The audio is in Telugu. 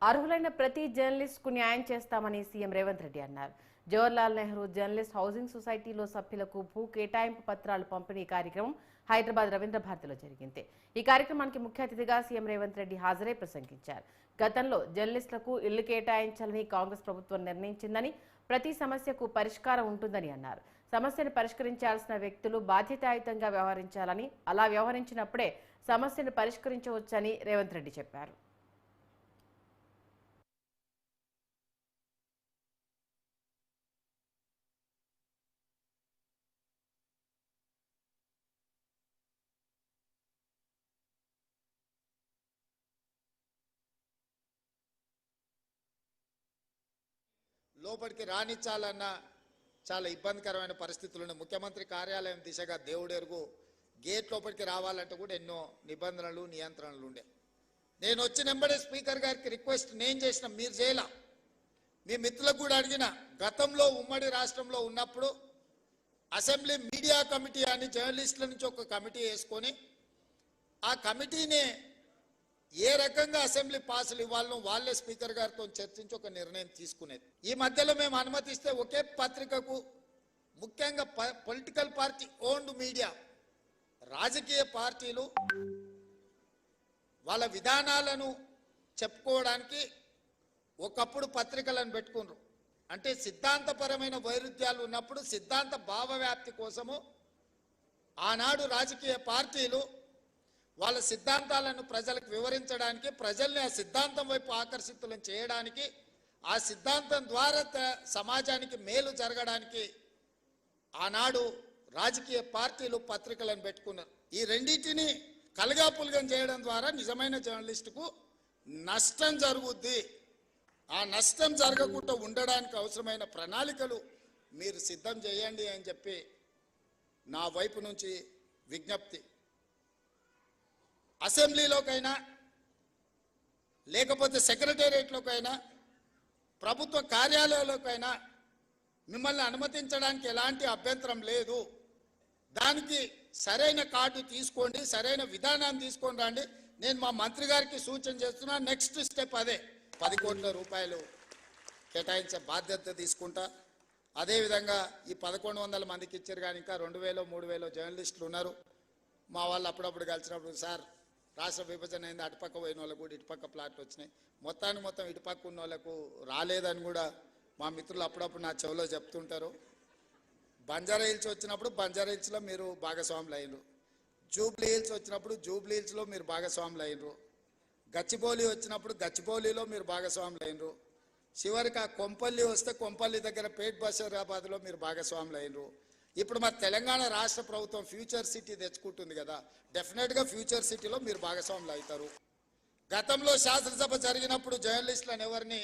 అర్హులైన ప్రతి జర్నలిస్టుకు న్యాయం చేస్తామని సీఎం రేవంత్ రెడ్డి అన్నారు. జవహర్లాల్ నెహ్రూ జర్నలిస్ట్ హౌసింగ్ సొసైటీలో సభ్యులకు భూ కేటాయింపు పత్రాలు పంపిణీ కార్యక్రమం హైదరాబాద్ రవీంద్ర భారతిలో జరిగింది. ఈ కార్యక్రమానికి ముఖ్య అతిథిగా సీఎం రేవంత్ రెడ్డి హాజరై ప్రసంగించారు. గతంలో జర్నలిస్టులకు ఇళ్లు కేటాయించాలని కాంగ్రెస్ ప్రభుత్వం నిర్ణయించిందని, ప్రతి సమస్యకు పరిష్కారం ఉంటుందని అన్నారు. సమస్యను పరిష్కరించాల్సిన వ్యక్తులు బాధ్యతాయుతంగా వ్యవహరించాలని, అలా వ్యవహరించినప్పుడే సమస్యను పరిష్కరించవచ్చని రేవంత్ రెడ్డి చెప్పారు. లోపలికి రానిచ్చాలన్న చాలా ఇబ్బందికరమైన పరిస్థితులు. ముఖ్యమంత్రి కార్యాలయం దిశగా దేవుడెరుగు గేట్ లోపలికి రావాలంటే కూడా ఎన్నో నిబంధనలు నియంత్రణలు ఉండే. నేను వచ్చిన వెంబడే స్పీకర్ గారికి రిక్వెస్ట్ నేను చేసిన, మీరు చేయలా. మీ మిత్రులకు కూడా అడిగిన, గతంలో ఉమ్మడి రాష్ట్రంలో ఉన్నప్పుడు అసెంబ్లీ మీడియా కమిటీ అని జర్నలిస్టుల నుంచి ఒక కమిటీ వేసుకొని ఆ కమిటీనే ఏ రకంగా అసెంబ్లీ పాసులు ఇవ్వాలను వాళ్ళే స్పీకర్ గారితో చర్చించి ఒక నిర్ణయం తీసుకునేది. ఈ మధ్యలో మేము అనుమతిస్తే ఒకే పత్రికకు, ముఖ్యంగా పొలిటికల్ పార్టీ ఓన్డ్ మీడియా, రాజకీయ పార్టీలు వాళ్ళ విధానాలను చెప్పుకోవడానికి ఒకప్పుడు పత్రికలను పెట్టుకున్నారు. అంటే సిద్ధాంతపరమైన వైరుధ్యాలు ఉన్నప్పుడు సిద్ధాంత భావవ్యాప్తి కోసము ఆనాడు రాజకీయ పార్టీలు వాళ్ళ సిద్ధాంతాలను ప్రజలకు వివరించడానికి, ప్రజల్ని ఆ సిద్ధాంతం వైపు ఆకర్షితులను చేయడానికి, ఆ సిద్ధాంతం ద్వారా సమాజానికి మేలు జరగడానికి ఆనాడు రాజకీయ పార్టీలు పత్రికలను పెట్టుకున్నారు. ఈ రెండింటిని కలగాపులగం చేయడం ద్వారా నిజమైన జర్నలిస్టుకు నష్టం జరుగుద్ది. ఆ నష్టం జరగకుండా ఉండడానికి అవసరమైన ప్రణాళికలు మీరు సిద్ధం చేయండి అని చెప్పి నా వైపు నుంచి విజ్ఞప్తి. అసెంబ్లీలోకైనా లేకపోతే సెక్రటేరియట్లోకైనా ప్రభుత్వ కార్యాలయాల్లోకైనా మిమ్మల్ని అనుమతించడానికి ఎలాంటి అభ్యంతరం లేదు. దానికి సరైన కార్డు తీసుకోండి, సరైన విధానాన్ని తీసుకొని రండి. నేను మా మంత్రి గారికి సూచన చేస్తున్నా. నెక్స్ట్ స్టెప్ అదే, 10 కోట్ల రూపాయలు కేటాయించే బాధ్యత తీసుకుంటా. అదేవిధంగా ఈ 1100 మందికి ఇచ్చారు, కానీ ఇంకా 2000 3000 జర్నలిస్టులు ఉన్నారు. మా వాళ్ళు అప్పుడప్పుడు కలిసినప్పుడు, సార్ రాష్ట్ర విభజన అయింది, అటుపక్క పోయిన వాళ్ళకు కూడా ఇటుపక్క ప్లాట్లు వచ్చినాయి, మొత్తం ఇటుపక్క ఉన్న వాళ్ళకు రాలేదని కూడా మా మిత్రులు అప్పుడప్పుడు నా చెవిలో చెప్తుంటారు. బంజారా హిల్స్ వచ్చినప్పుడు బంజారా హిల్స్లో మీరు భాగస్వాములు అయినరు, జూబ్లీ హిల్స్ వచ్చినప్పుడు జూబ్లీ హిల్స్లో మీరు భాగస్వాములు అయినరు, గచ్చిబౌలి వచ్చినప్పుడు గచ్చిబౌలిలో మీరు భాగస్వాములు అయినరు, చివరికి ఆ కొంపల్లి వస్తే కొంపల్లి దగ్గర పేట్ బషీరాబాద్లో మీరు భాగస్వాములు అయినరు. ఇప్పుడు మరి తెలంగాణ రాష్ట్ర ప్రభుత్వం ఫ్యూచర్ సిటీ తెచ్చుకుంటుంది కదా, డెఫినెట్గా ఫ్యూచర్ సిటీలో మీరు భాగస్వాములు అవుతారు. గతంలో శాసనసభ జరిగినప్పుడు జర్నలిస్టులను ఎవరిని